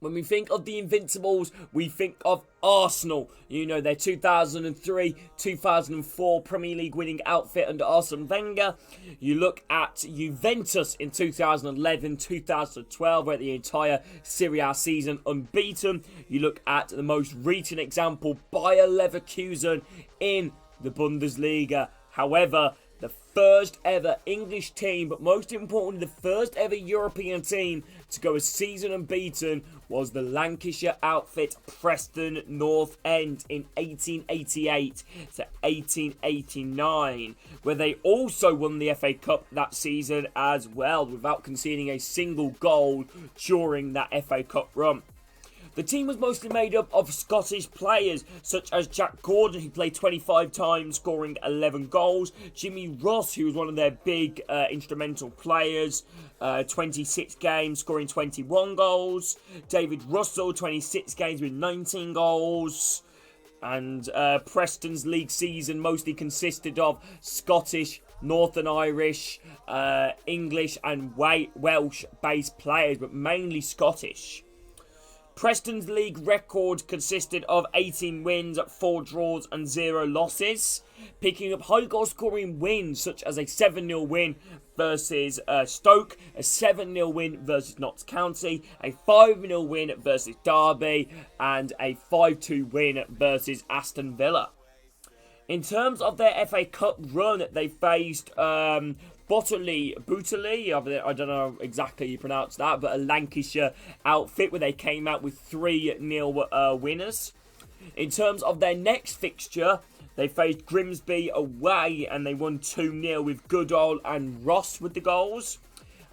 When we think of the Invincibles, we think of Arsenal. You know, their 2003-2004 Premier League winning outfit under Arsene Wenger. You look at Juventus in 2011-2012, where the entire Serie A season unbeaten. You look at the most recent example, Bayer Leverkusen in the Bundesliga. However, the first ever English team, but most importantly, the first ever European team to go a season unbeaten was the Lancashire outfit Preston North End in 1888 to 1889, where they also won the FA Cup that season as well, without conceding a single goal during that FA Cup run. The team was mostly made up of Scottish players, such as Jack Gordon, who played 25 times, scoring 11 goals. Jimmy Ross, who was one of their big instrumental players, 26 games, scoring 21 goals. David Russell, 26 games with 19 goals. And Preston's league season mostly consisted of Scottish, Northern Irish, English and Welsh-based players, but mainly Scottish. Preston's league record consisted of 18 wins, 4 draws and 0 losses, picking up high goal scoring wins such as a 7-0 win versus Stoke, a 7-0 win versus Notts County, a 5-0 win versus Derby and a 5-2 win versus Aston Villa. In terms of their FA Cup run, they faced Butterley, I don't know exactly how you pronounce that, but a Lancashire outfit where they came out with 3-0 winners. In terms of their next fixture, they faced Grimsby away and they won 2-0 with Goodall and Ross with the goals.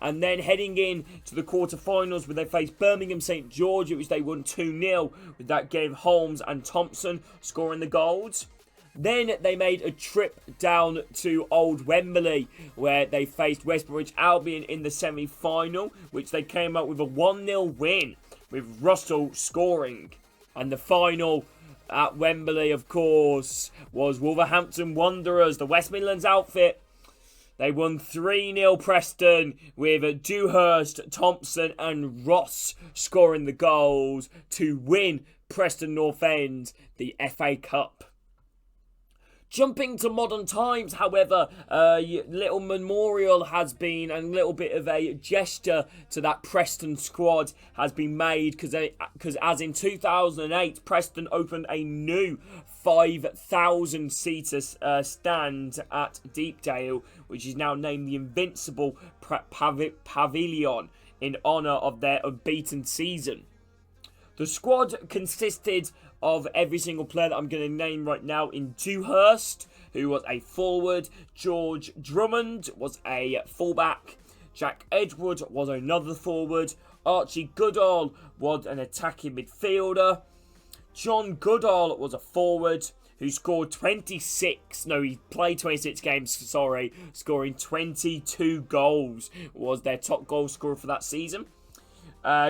And then heading in to the quarterfinals where they faced Birmingham St George, which they won 2-0 with that game Holmes and Thompson scoring the goals. Then they made a trip down to Old Wembley where they faced West Bromwich Albion in the semi-final, which they came out with a 1-0 win with Russell scoring. And the final at Wembley, of course, was Wolverhampton Wanderers, the West Midlands outfit. They won 3-0 Preston with Dewhurst, Thompson and Ross scoring the goals to win Preston North End the FA Cup. Jumping to modern times, however, little memorial has been, and a little bit of a gesture to that Preston squad has been made, because as in 2008, Preston opened a new 5,000-seater stand at Deepdale, which is now named the Invincible Pavilion, in honour of their unbeaten season. The squad consisted of every single player that I'm going to name right now in Dewhurst, who was a forward. George Drummond was a fullback. Jack Edward was another forward. Archie Goodall was an attacking midfielder. John Goodall was a forward who scored he played 26 games, scoring 22 goals, was their top goal scorer for that season.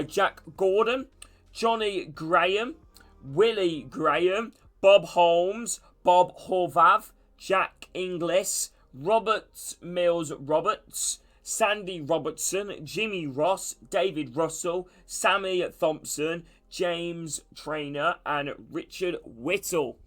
Jack Gordon, Johnny Graham, Willie Graham, Bob Holmes, Bob Horvath, Jack Inglis, Robert Mills Roberts, Sandy Robertson, Jimmy Ross, David Russell, Sammy Thompson, James Traynor and Richard Whittle.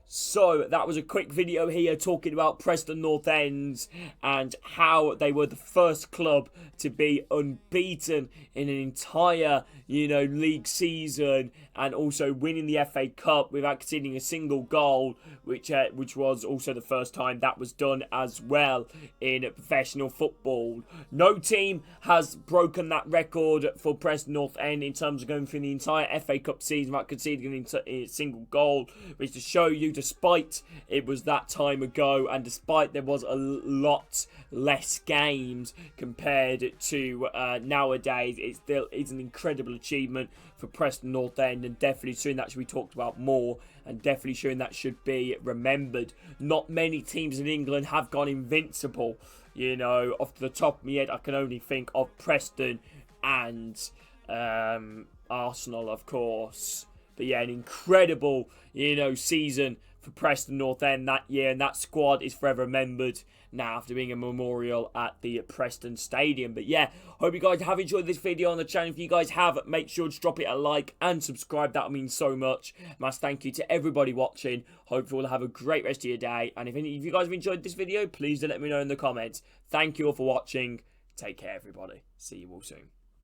So that was a quick video here talking about Preston North End and how they were the first club to be unbeaten in an entire, league season, and also winning the FA Cup without conceding a single goal, which was also the first time that was done as well in professional football. No team has broken that record for Preston North End in terms of going through the entire FA Cup season without conceding a single goal, which to show you, despite it was that time ago and despite there was a lot less games compared to nowadays, it's an incredible achievement for Preston North End, and definitely showing that should be talked about more, and definitely showing that should be remembered. Not many teams in England have gone invincible. Off the top of my head, I can only think of Preston and Arsenal, of course. But yeah, an incredible, season for Preston North End that year, and that squad is forever remembered now after being a memorial at the Preston Stadium. But yeah, hope you guys have enjoyed this video on the channel. If you guys have, make sure to drop it a like and subscribe. That means so much. Mass thank you to everybody watching. Hope you all have a great rest of your day. And if any of you guys have enjoyed this video, please do let me know in the comments. Thank you all for watching. Take care, everybody. See you all soon.